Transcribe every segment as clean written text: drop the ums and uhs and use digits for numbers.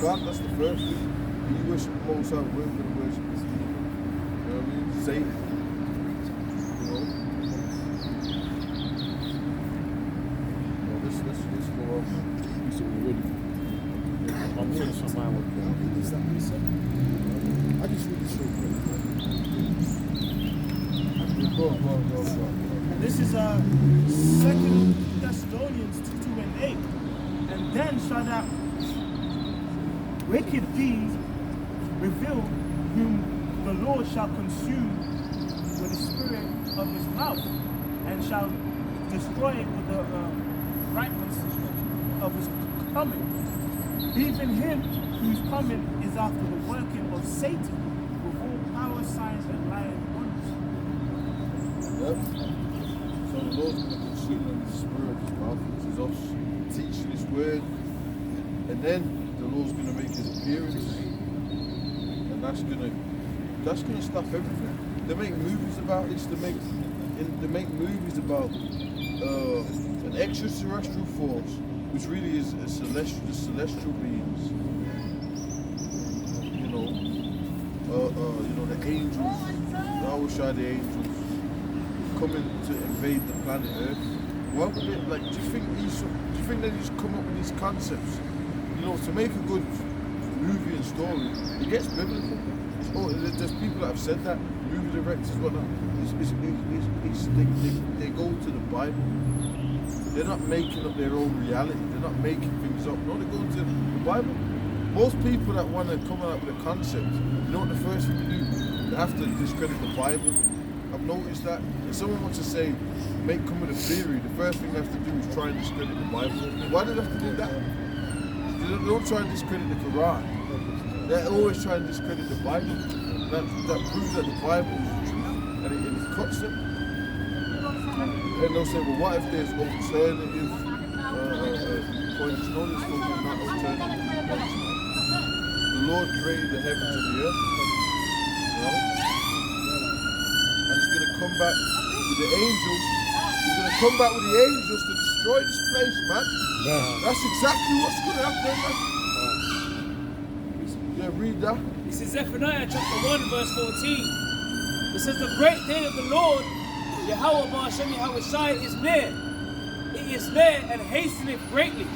God, that's the first thing. You worship the Most High, we're going to worship His demon. You know what I mean? Satan. You know? Well, let's go off. So we're ready. I'm finished on mine with I just read this real quick. Go. This is 2 Thessalonians 2:8. And then shall that wicked deed reveal whom the Lord shall consume with the spirit of his mouth, and shall destroy it with the brightness of his coming. Even him whose coming is after the working of Satan with all power, signs, and lying wonders. Yep. So the Lord's going to consume them with the spirit of His mouth, which is us teaching His word, and then the Lord's going to make His appearance, and that's going to stop everything. They make movies about this. They make movies about an extraterrestrial force, which really is celestial beings. You know, the angels. I always try the angels coming to invade the planet Earth. Why would they, like, do you think they just come up with these concepts? You know, to make a good movie and story, it gets biblical. There's people that have said that, movie directors, whatnot. They go to the Bible. They're not making up their own reality. They're not making things up. No, they go to the Bible. Most people that want to come out with a concept, you know what the first thing they do? They have to discredit the Bible. I've noticed that if someone wants to come with a theory, the first thing they have to do is try and discredit the Bible. Why do they have to do that? They don't try and discredit the Quran. They always try and discredit the Bible. That proves that the Bible is the truth, and it cuts them. And they'll say, well, what if there's alternative points? No, there's still not alternative points. The Lord created the heavens and the earth. You know? And He's going to come back with the angels. He's going to come back with the angels to destroy this place, man. That's exactly what's going to happen, man. Yeah, read that. This is Zephaniah chapter 1, verse 14. It says, the great day of the Lord, Yahweh Ba'ashem Yahweh Shai, is near. It is near and hasteneth greatly.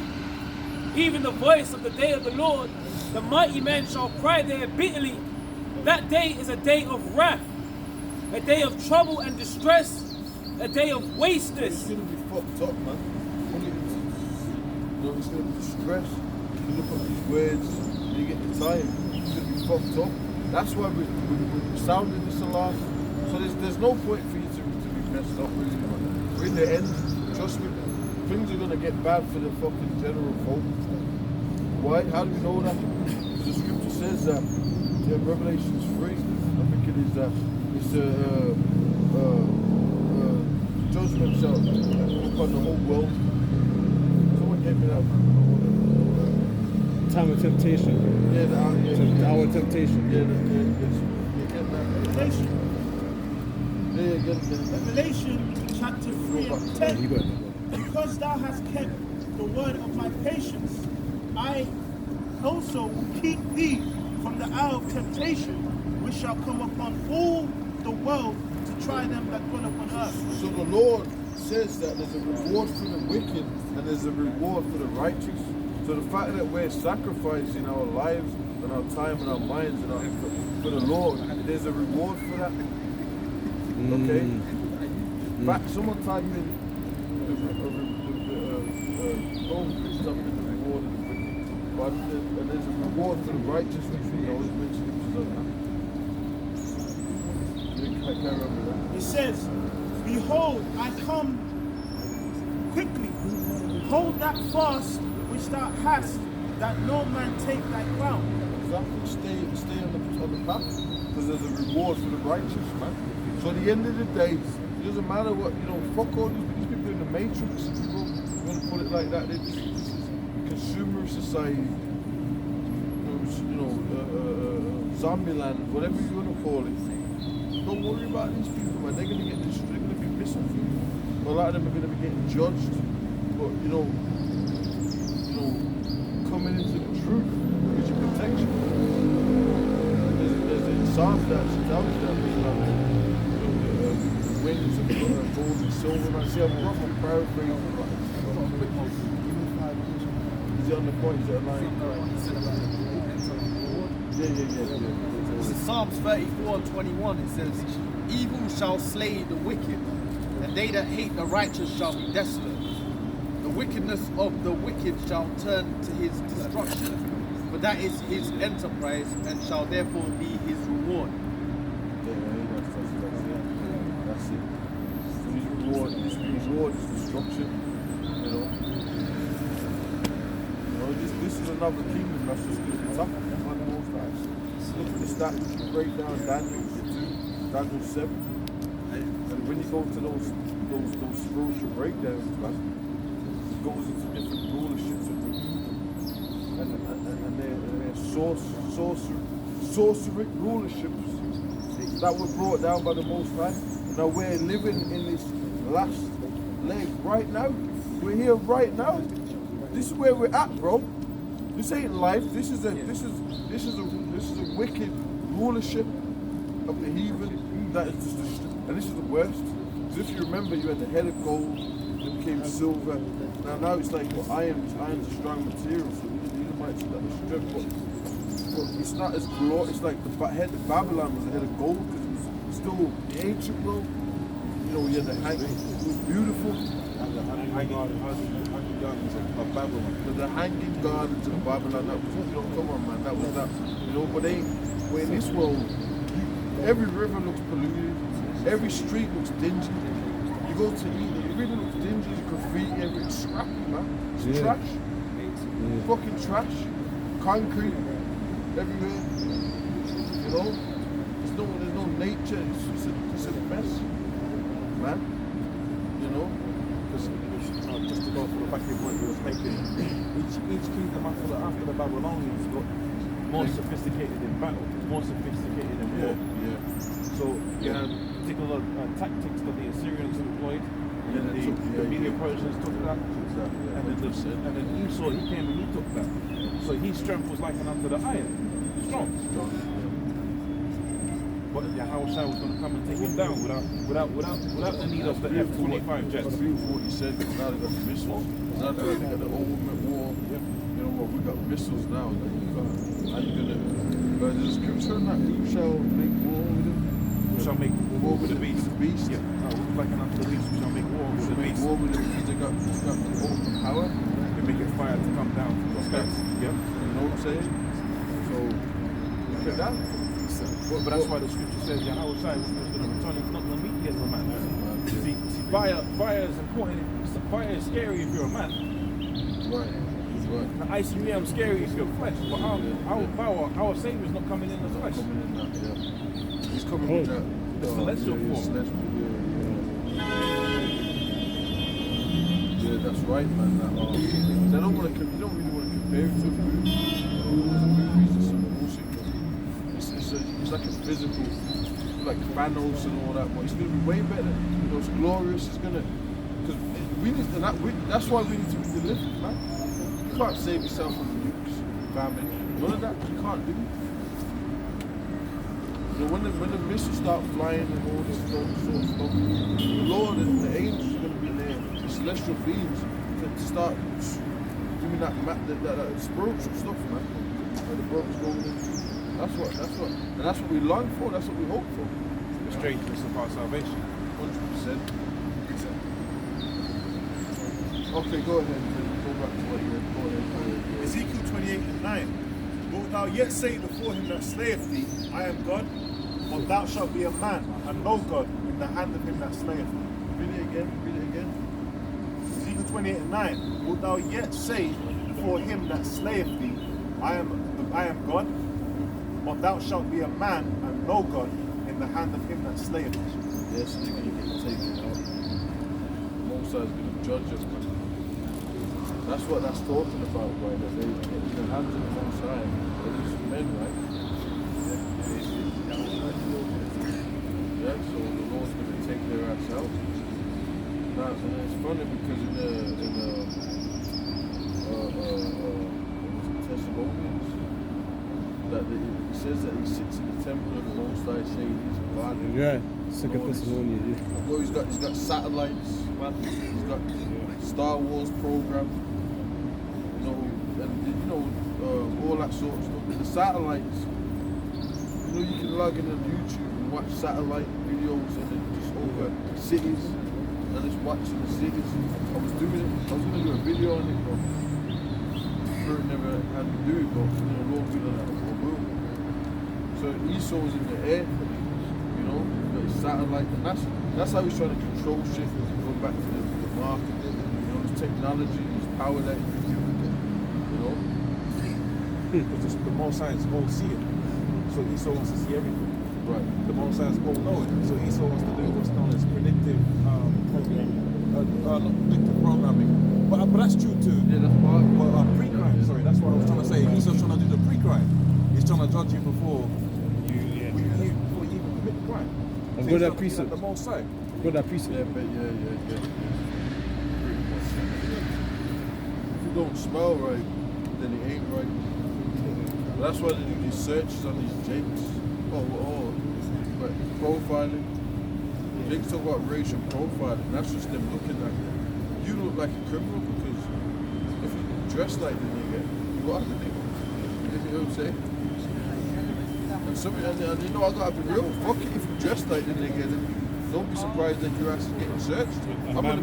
Even the voice of the day of the Lord, the mighty men shall cry there bitterly. That day is a day of wrath, a day of trouble and distress, a day of wasteness. It's going to be fucked up, man. It's going to be stress. You look at these words, you get the time. It's going to be fucked up. That's why we're sounding this alarm. So there's no point for you to be messed up, really. We're in the end. Trust me. Things are going to get bad for the fucking general folk. Why? How do we know that? Because the scripture says that in Revelation 3, I think it is that it's judgment shall come upon the whole world. Someone gave me that. time of temptation. Yeah, the hour of temptation. Revelation. Yeah, Revelation chapter 3 and 10. You got it. Because thou hast kept the word of my patience, I also will keep thee from the hour of temptation, which shall come upon all the world to try them that dwell upon earth. So the Lord says that there's a reward for the wicked and there's a reward for the righteous. So the fact that we're sacrificing our lives and our time and our minds and for the Lord, there's a reward for that. Okay? But someone type in something the reward of the wicked. But there's a reward for the righteous, which we know is mentioned in It says, behold, I come quickly. Hold that fast which thou hast, that no man take thy crown. Exactly. Stay on the path, because there's a reward for the righteous, man. So at the end of the day, it doesn't matter what, fuck all these people in the matrix, if you want to put it like that. This is consumer society, zombie land, whatever you want to call it. Don't worry about these people, man. They're going to get this, they're going to be missing from you. A lot of them are going to be getting judged, but coming into the truth, because you Psalms that actually tells you that thing about the wings of gold and silver. And I see, I'm paraphrasing. Is it on the point? Is it a line? Yeah. This is Psalms 34:21. It says, "Evil shall slay the wicked, and they that hate the righteous shall be desolate. The wickedness of the wicked shall turn to his destruction, for that is his enterprise, and shall therefore be his reward." That's it. His reward is destruction. You know. This is another kingdom that's just going to be tough by the Most High. Look at the stats, break down Daniel 7. And when you go to those spiritual breakdowns, man, it goes into different rulerships of the evil. And their sorcery rulerships that were brought down by the Most High. Now we're living in this last leg right now. We're here right now. This is where we're at, bro. This ain't life. This is a wicked rulership of the heathen. That is just, and this is the worst. Because if you remember, you had the head of gold, then became silver. Now it's like iron. Iron's a strong material, so you might see that the strength, but it's not as glorious. It's like the head of Babylon was the head of gold because it was still the ancient world. You know, you had the hanging. It was beautiful. Of Babylon. The hanging gardens of Babylon, that was, come on man, that was that, but but in this world, every river looks polluted, every street looks dingy. You go to eat, it really looks dingy, there's graffiti, it's scrappy, man. It's trash. Fucking trash. Concrete everywhere. There's no nature, it's a mess. Man. Just to go for the back of what he was making, each kingdom after the Babylonians got more sophisticated in battle, more sophisticated in war. So you had particular tactics that the Assyrians employed, and the Medo-Persians took that, and then Esau, he came and he took that. So his strength was likened unto the iron, strong. But Yahushua was going to come and take him down without the need of the F-25 jets. That's beautiful what you said. Now they got the missiles. Now they got the ultimate war. You know what? We got missiles now. How you gonna? But there's a scripture that who shall make war with him? We shall make war with the beast. The beast. Yeah. No, like unto the beast. We shall make war with the beast. War with him because they got the ultimate power. They make it fire to come down from the skies. Yeah. You know what I'm saying? So look at that. But that's why the scripture says Yahushua was going to return. He's not going to meet you as a man. See, fire is important. Fire is scary if you're a man. Right. The ICBM scary if you're flesh. But our Savior's not coming in the flesh. He's coming with that. The celestial form. Yeah, that's right, man. That, you don't really want to compare it to a movie. It's like a physical, like Thanos and all that, but it's going to be way better. It's glorious. It's going to, because we need to, that's why we need to be delivered, man. You can't save yourself from the nukes, famine, none of that. You can't do it. When the missiles start flying and all this sort of stuff, the Lord and the angels are going to be there, the celestial beings, to start doing that spiritual stuff, man. Where the brothers go in. That's what we long for. That's what we hope for. The strangeness of our salvation. 100%. Okay, go ahead. Go back to what you were. Go ahead. Ezekiel 28:9. Wilt thou yet say before him that slayeth thee, I am God? But thou shalt be a man, and no God, in the hand of him that slayeth thee. Read it again. Ezekiel 28:9. Wilt thou yet say before him that slayeth thee, I am God? But thou shalt be a man, and no God, in the hand of him that slayeth thee. Yes, they're going to get taken out. Moses is going to judge us, man. That's what that's talking about, right? That they get in the hands of the Most High. These men, right? Yeah, so the Lord's going to take their ass out. Now, and it's funny because in the Thessalonians, that it says that he sits in the temple of the Most High, saying he's God. Yeah, Second No, it's- Thessalonians. Yeah. Well, he's got satellites, man. He's got Star Wars program, you know, and you know all that sort of stuff. But the satellites, you know, you can log in on YouTube and watch satellite videos and then just over cities and just watching the cities. I was gonna do a video on it, but Spirit never had me do it, but you know, Lord willing, I will. So Esau's in the air, you know, but his satellite, and that's how he's trying to control shit. Going back to the market, you know, his technology, his power that he's using, you know. Because the Most High is all seeing. So Esau wants to see everything. Right. The Most High is all knowing. So Esau wants to do what's known as predictive programming. Not predictive programming. But that's true too. Yeah, that's part of it. But pre-crime, sorry, that's what I was trying to say. Esau's trying to do the pre-crime. He's trying to judge you before before you even commit the crime. I've So got he's that looking precept. at the Most High. Got that precept. Yeah, but yeah. Pretty much. If you don't smell right, then it ain't right. But that's why they do these searches on these jakes. But profiling. Jakes talk about racial profiling. That's just them looking at you. You look like a criminal because if you dress like the nigga, you are the nigga. You know what I'm saying? And you know I gotta be real. Fuck it, if you dress like the nigga, then don't be surprised that your ass is getting searched. I'm gonna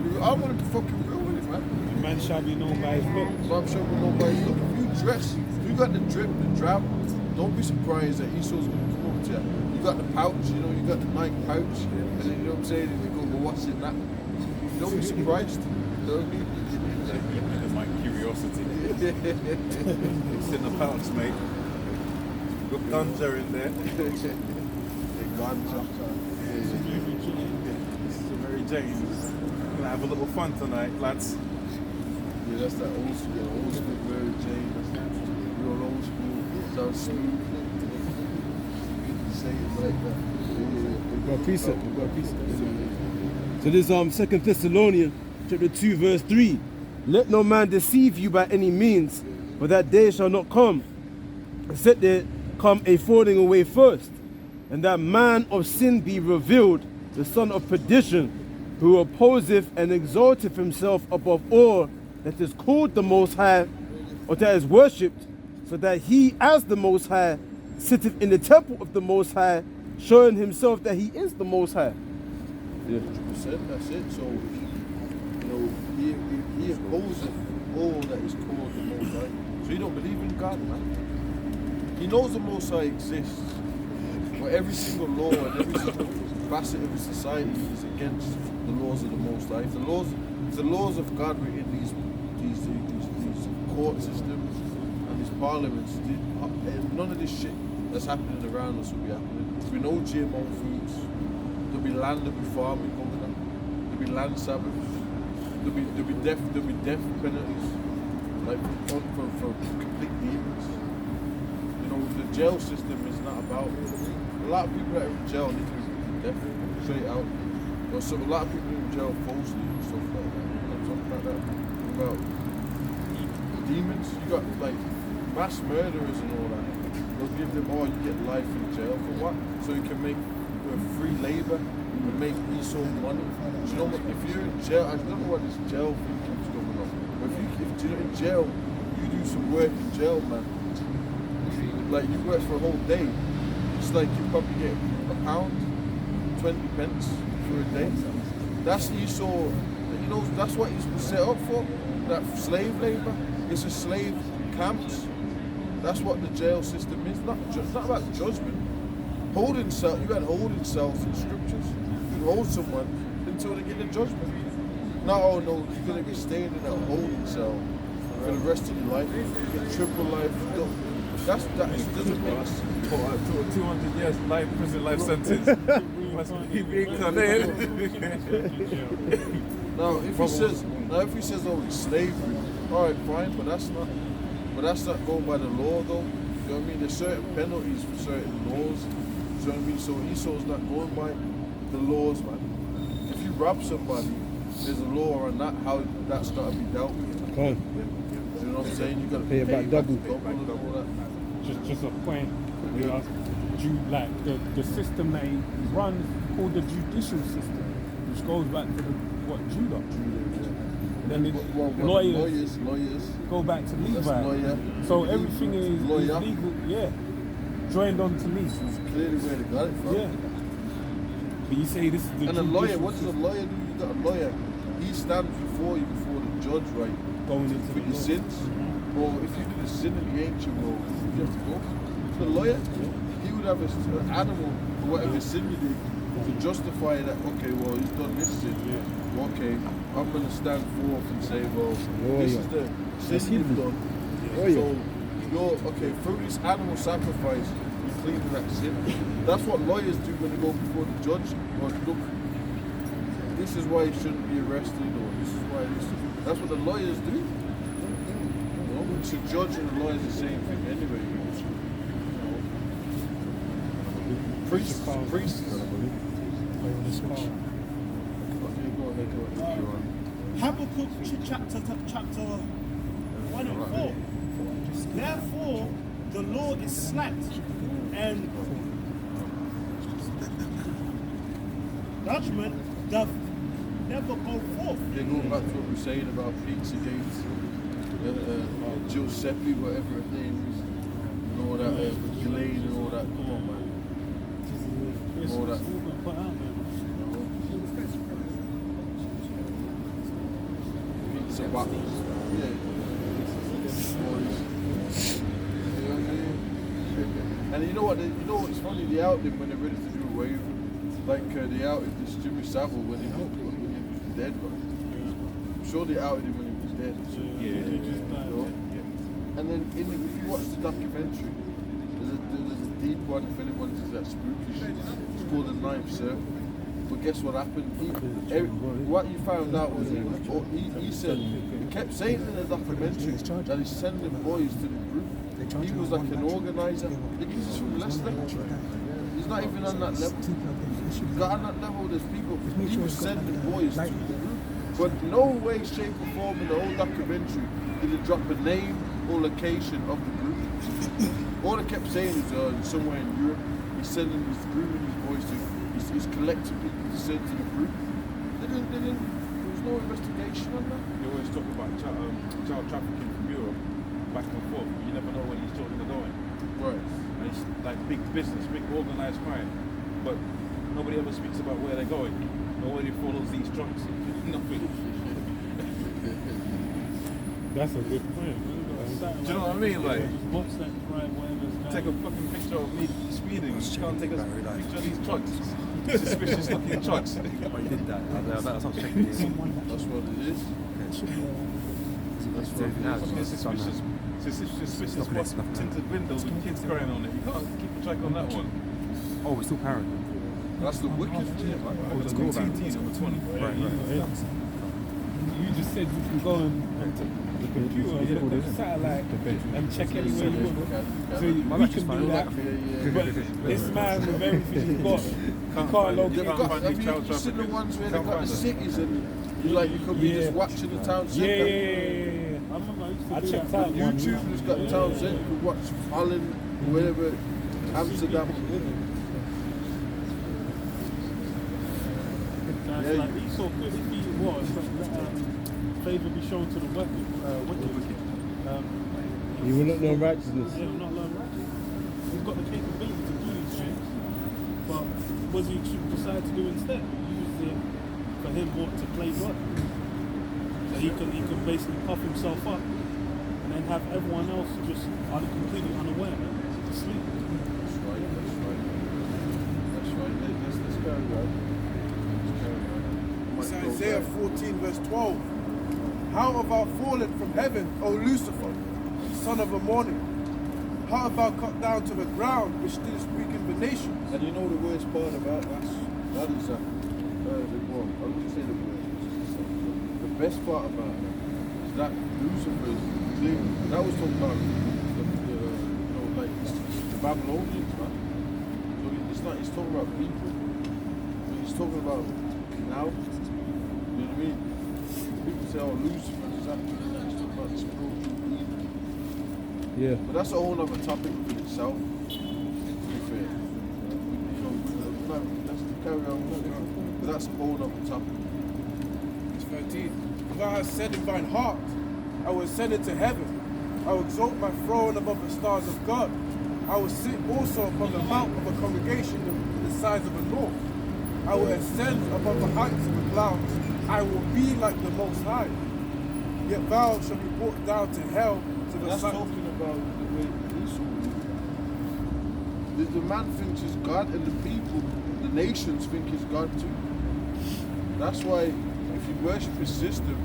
be fucking real with it, man. A man shall be known by his look. So I'm sure nobody's looking. If you dress, if you got the drip, the drab, don't be surprised that Esau's gonna come up to you. You got the pouch, you know, you got the Nike pouch, and then you know what I'm saying, and you go, well, what's in that? Don't be surprised. You know what I mean? It's my curiosity. It's in the pouch, mate. Good ganja in there. The ganja. So Mary James. Gonna have a little fun tonight, lads. Yeah, that's that old school Mary Jane. That's real old school. Sounds smooth. Say it like that. We've got a precept. We've got a precept. So this Second Thessalonians chapter 2 verse 3. Let no man deceive you by any means, for that day shall not come, except there come a falling away first, and that man of sin be revealed, the son of perdition, who opposeth and exalteth himself above all that is called the Most High, or that is worshipped, so that he as the Most High sitteth in the temple of the Most High, showing himself that he is the Most High. Yeah. 100%, that's it. So, you know, he opposes all that is called the Most High. So he don't believe in God, man. He knows the Most High exists, but every single law and every single facet of his society is against the laws of the Most High. If the laws of God were in these court systems and these parliaments, none of this shit that's happening around us will be happening. There'll be no GMO foods. There'll be land, there'll be farming coming up. There'll be land sabbaths. There'll be death penalties, like for complete demons. You know, the jail system is not about. A lot of people that are in jail need to be death straight out. Or so a lot of people in jail falsely and stuff like that. I'm talking about that. About demons. You got like mass murderers and all that. They'll give them you get life in jail for what? So you can make free labor and make Esau money. Do you know what? If you're in jail, I don't know what this jail thing keeps going on. But if you're in jail, you do some work in jail, man. Like you work for a whole day. It's like you probably get £1, 20 pence for a day. That's Esau. You know, that's what he's set up for. That slave labor. It's a slave camps. That's what the jail system is. It's not about judgment. Holding cells, you had holding cells in scriptures. You hold someone until they get the judgment. No, you're going to be staying in a holding cell for the rest of your life. You get triple life. That doesn't make sense. 200 years prison life sentence. Must be reincarnated. Now, if he says, it's slavery, all right, fine, but that's not going by the law, though. You know what I mean? There's certain penalties for certain laws. You know what I mean? So Esau's not going by the laws, man. If you rob somebody, there's a law on that, how that's got to be dealt with. Come on. You know what I'm saying? You got to Pay it back double. and all that. just a point. You know, like the system that he runs called the judicial system, which goes back to Judah. Then the lawyers go back to Levi. Lawyer. So everything is Lawyer. legal, yeah. Joined on to Levi. It's clearly where they got it from. Yeah. But you say this is the And a lawyer, judicial what does a lawyer do? You got a lawyer. He stands before you, before the judge, right? going into For the your law. sins. Or if you did a sin in the ancient world, you have to go. So the lawyer, he would have an animal for whatever sin you did to justify that, okay, well, he's done this sin. Okay, I'm going to stand forth and say, well, this is the sin you've done. So, you're, okay, through this animal sacrifice, you clean that sin. That's what lawyers do when they go before the judge. Or, look, this is why he shouldn't be arrested, or this is why this. That's what the lawyers do. You know, it's a judge and the lawyer is the same thing anyway. You know. Priests. Okay, go ahead. Habakkuk chapter 1 and 4. Therefore, the law is slack and judgment doth never go forth. They go back to what we were saying about Pizzagate, Giuseppe, whatever his name is, and all that, Ghislaine and all that. Come on, man. All that. Pizza bottles. Yeah. And you know what? You know what's funny? They outed him when they're ready to do away with him. Like they outed this Jimmy Savile when he was dead, bro. I'm sure they outed him when he was dead. You know? And then if you watch the documentary, there's a deep one. If anyone does that spooky shit, it's called The Ninth Circle. But guess what happened? What you found out was he said he kept saying in the documentary that he's sending boys to the group. He was like an organizer. He's from Leicester. He's not even on that level. He's got on that level. There's people. He was sending boys to the group. But no way, shape, or form in the whole documentary did it drop a name or location of the group. All they kept saying is somewhere in Europe. He's sending his grooming his boys to. He's collecting people to send to the group. There was no investigation on that. They always talk about child trafficking from Europe, back and forth. You never know where these children are going. Right. And it's like big business, big organized crime. But nobody ever speaks about where they're going. Nobody follows these trunks. Nothing. That's a good point. Do you know what I mean? Like, what's that crime, whatever's take a fucking picture of me speeding. You can't take a picture of these trucks. Suspicious looking trucks. But you did that. That's what I was checking. That's what it is. That's what it is. Suspicious tinted windows with kids crying on it. You can't keep a track on that one. Oh, we're still parent. That's the wicked thing. Oh, it's called TT number 20. You just said you can go onto the computer and look at the satellite and check anywhere you want. So we can do that. But this man with everything he's got, you can't locate Have you seen the ones where they've got the cities and you could be just watching the town centre? Yeah. I checked out one. YouTube has got the town centre. You could watch Holland, wherever, Amsterdam. That's like he's so good. If he was, favor be shown to the wicked. You will not know righteousness. Yeah, not learn righteousness. He's got the capability to do these things, but what he decide to do instead? He used it for him to play God. So he can basically puff himself up and then have everyone else just completely unaware, to sleep. That's right. Let's carry on. It's Isaiah 14 verse 12. How have thou fallen from heaven, O Lucifer, son of the morning? How have thou cut down to the ground, which didst weaken the nations? And you know the worst part about that is I wouldn't say the worst. The best part about that is that Lucifer is clear. That was talking about the Babylonians, man. So it's not. He's talking about people. He's talking about now. You know what I mean? People say, "Oh, Lucifer is that." He's talking about the spiritual being. Yeah. But that's a whole other topic within itself. To be fair. You know, let's carry on with it. But that's a whole other topic. Verse 13. If I had said in thine heart, I will ascend into heaven. I will exalt my throne above the stars of God. I will sit also upon the mount of a congregation in the sides of the north. I will ascend above the heights of the clouds. I will be like the Most High. Yet thou shalt be brought down to hell to the That's sun. talking about the way Esau is. The man thinks he's God, and the people, the nations think he's God too. That's why if you worship his system,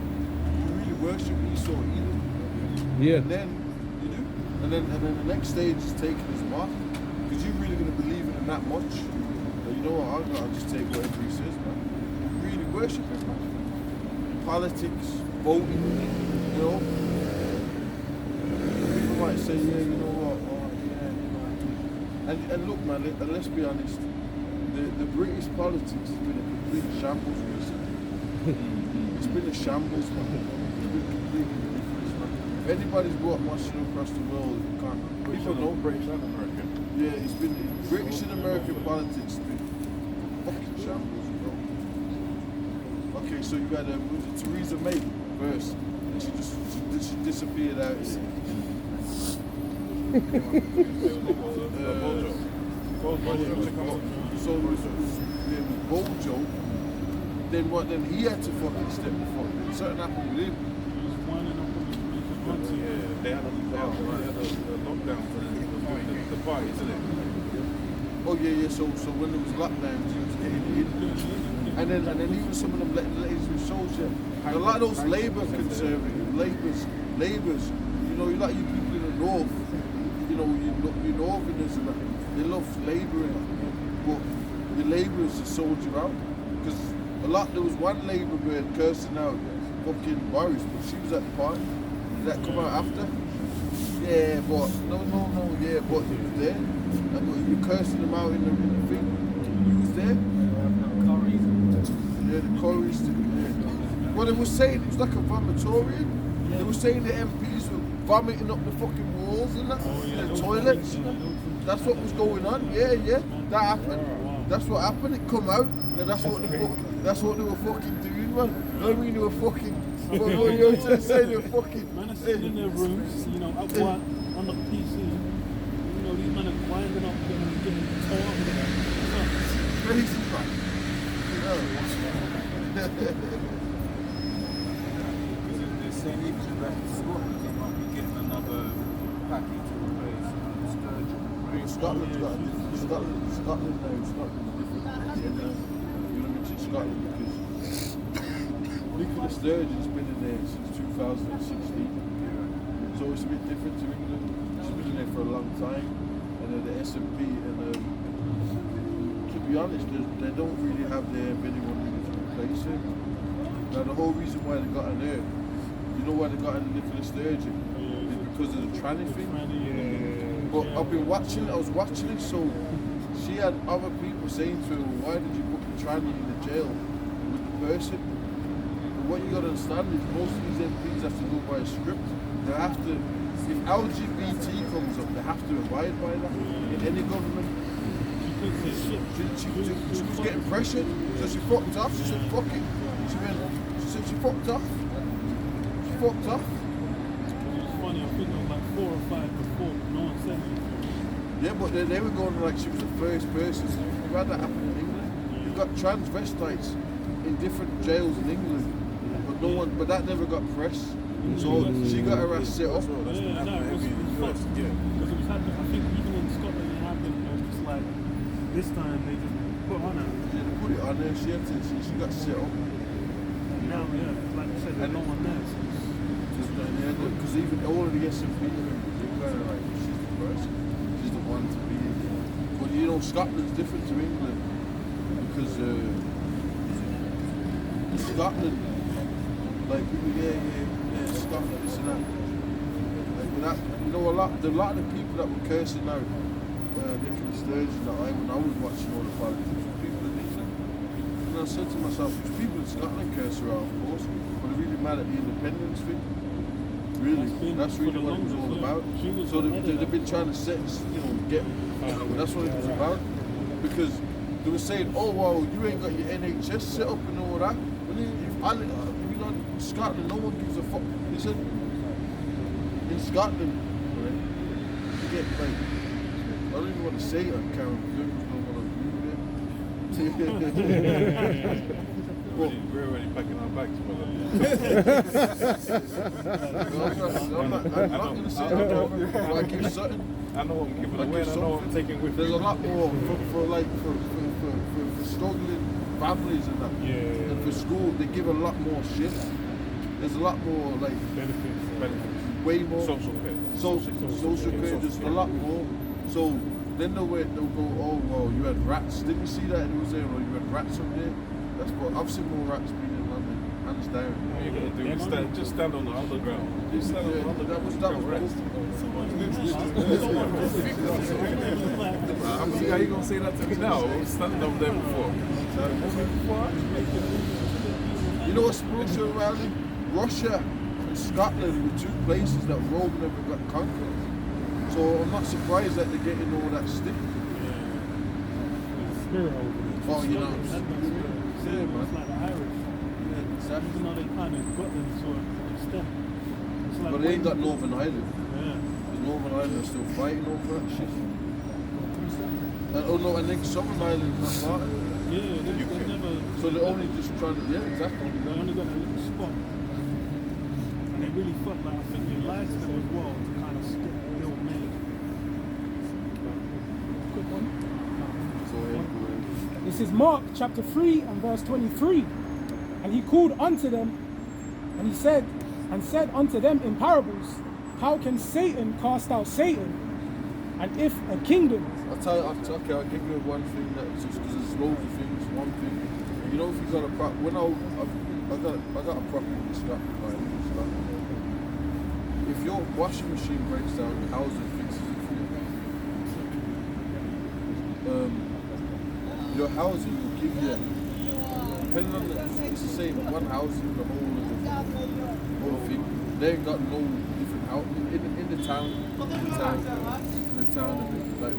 you really worship Esau either. Yeah. And then you do. And then the next stage is taking his mark. Because you're really gonna believe in him that much. But you know what, I'll just take whatever he says, man. You really worship him, man. Politics, voting, you know. People might say, yeah, you know what, oh, yeah, you know. And look, man, let's be honest. The British politics has been a complete shambles recently. It's been a shambles, man. It's been completely ridiculous, man. If anybody's watching across the world, you can't. People know British and American. Yeah, it's been British and American politics has been fucking shambles, bro. Okay, so you got Theresa May first, and she disappeared out. So it was Bojo. Then what? Then he had to fucking step the fuck. Then something happened with him. They had a lockdown for the party, isn't it? Oh yeah. So when there was lockdowns, he was getting in. And then even some of them ladies with soldier. A lot of those Labour conservatives, Labours, you know, you like you people in the north, you know, you northerners and that, they love Labour and that, but the Labourers have sold you out. Because there was one Labour bird cursing out fucking Boris, but she was at the party. Did that come out after? Yeah, but yeah, but he was there. And you cursing them out in the thing. He was there. Yeah, the Corys. Yeah. Well, they were saying it was like a vomitorium. They were saying the MPs were vomiting up the fucking walls and that, the toilets. That's what was going on. Yeah, that happened. That's what happened. It come out. And that's what they were fucking doing, man. I mean, they were fucking. What you were trying to say? They were fucking. Man are sitting in their rooms, you know, at work, on the PC. You know, these men are winding up and getting tore up with that. Crazy, man. Because they're saying even that Scotland they might be getting another package to replace Sturgeon. Right? Scotland now. Scotland is different. You know, mention Scotland because Nicola Sturgeon's been in there since 2016. So it's a bit different to England. She's been in there for a long time. And then the SNP and to be honest, they don't really have anyone really to replace him. Now the whole reason why they got on her, you know why they got on Nicola Sturgeon? Is because of the tranny thing. But I've been watching it, I was watching it, so she had other people saying to her, why did you put the tranny in the jail with the person? But what you gotta understand is most of these MPs have to go by a script. They have to, if LGBT comes up, they have to abide by that in any government. She was getting pressured, so she fucked off. She said, fuck it. She said she fucked off. She fucked off. It's funny, I think there was like 4 or 5 before, no one said anything. Yeah, but they were going like she was the first person. You've had that happen in England. You've got transvestites in different jails in England, but that never got press. So she got her ass set up. Because it was happening, I think even in Scotland it happened, it was just like, this time they just put on her. Yeah, they put it on her, she got set up. Now, like I said, there's no one there. Because even all of the SNP members, they're kind of like, she's the person. She's the one to be in. But you know, Scotland's different to England. Because Scotland, like people, yeah, Scotland, this and that. Like when that, you know, a lot of the people that were cursing out Nicola Sturgeon when I was watching all the politics, were people in England. And I said to myself, there's people in Scotland curse her out, of course, but they're really mad at the independence thing. Really, been that's for really the what it was longest, all yeah. about. She was So ahead of they've that. been trying to set, get. That's what it was about. Because they were saying, oh well, you ain't got your NHS set up and all that. But in Scotland, no one gives a fuck. They said in Scotland, right, you get like, I don't even want to say it on camera because I don't want to agree with it. We're already packing our bags, brother. I'm not going to say it on camera, but I give something. I know what I'm giving I away, give and I know what I'm something. taking with There's me. a lot more for struggling families and that. Yeah. And for school, they give a lot more shit. There's a lot more like Benefits. way more Social care. social care. There's a lot more. So then they'll go, oh well, you had rats. Didn't you see that it was there? Or you had rats up there. That's what I've seen more rats being in London. Hands down. What are you gonna do? Just stand on the underground. Just stand on the underground. That was rest. cool. I'm how you gonna say that to me now? I was standing over there before. You know what's spiritual around it? Russia and Scotland were two places that Rome never got conquered. So I'm not surprised that they're getting all that stick. Spirit over there. Oh, you know. That's like spirit. Yeah, man. It's like the Irish. Yeah, exactly. Even though they kind of got them sort of extent. It's like But they ain't got Northern Ireland. Yeah. The Northern Ireland are still fighting over that shit. Oh no, and then Southern Ireland not part of it. Yeah, they never. So they're only just trying to, yeah, exactly. They only got a little spot. And they really felt like, I think they lied to them as well to kind of stick the old name. Quick one. So yeah, go ahead. This is Mark chapter 3 and verse 23. And he called unto them, and he said unto them in parables, how can Satan cast out Satan? And if a kingdom, I'll give you one thing that just because there's loads of things. One thing, you know, if you got a prop, when I got a property in Scotland, right, in Scotland. If your washing machine breaks down, the house fixes it for you. Your housing will give you, depending on it's the same, one housing, the whole thing. They ain't got no different house in the town, like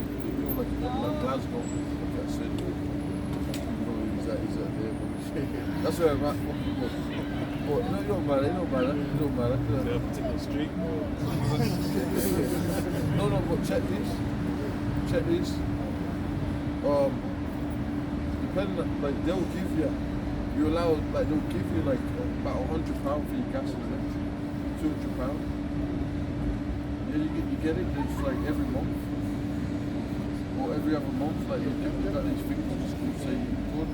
Glasgow, like I said. Is that there? That's where I'm at. But no, it don't matter. The particular street. No, but check this. Depending on, like they'll give you like about £100 for your gas and electricity, £200. Yeah, you get it. It's like every month or every other month. Like you got these things in school say you good.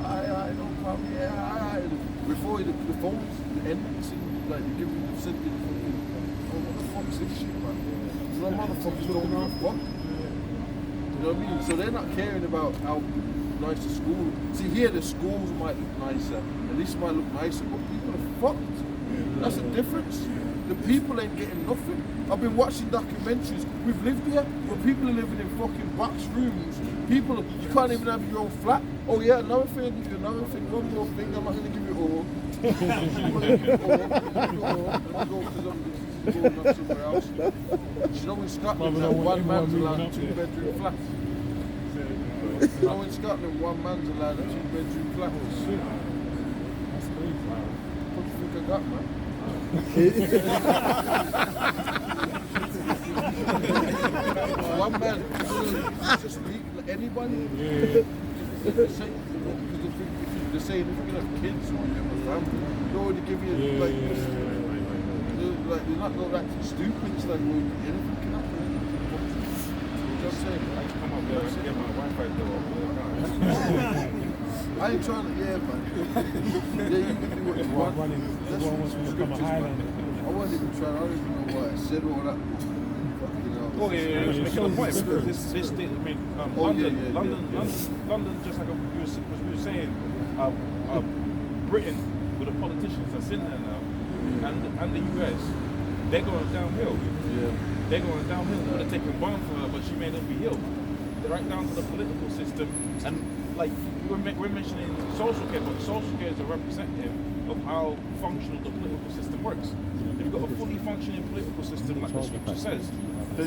I no problem. Yeah, before the phones end, like you give you send you fucking. Oh, what the fuck's this shit, man? So motherfuckers don't give a fuck. You know what I mean? So they're not caring about how nice the school. See, here the schools might look nicer, at least might look nicer, but people are fucked. That's the difference. The people ain't getting nothing. I've been watching documentaries. We've lived here, but people are living in fucking box rooms. People, you can't even have your own flat. Oh yeah, another thing, one more thing. I'm not gonna give you all. I'm not gonna give you all. Let me go because I'm going up somewhere else. You know in Scotland, one man's allowed a 2-bedroom flat. You know in Scotland, one man's allowed a 2-bedroom flat. That's crazy. What do you think I got, man? One man, just like anybody. They're saying if you have kids or you have a family, they already give you like they're not that stupid. It's like, well, anything can happen. You know what I'm saying? I come up there and get my Wi-Fi door. I ain't trying to, yeah, man. Yeah, you can do what you want. That's Everyone wants to become a Highlander. I wasn't even trying. I don't even know why I said all that. Oh yeah, it's a point because this thing, I mean, London, just like we were saying, Britain with the politicians that's in there now, and the US, they're going downhill. Yeah. They're going downhill. They're taking one for her, but she may not be healed. They're right down to the political system, and like we're mentioning social care, but social care is a representative of how functional the political system works. If you've got a fully functioning political system, like the scripture says,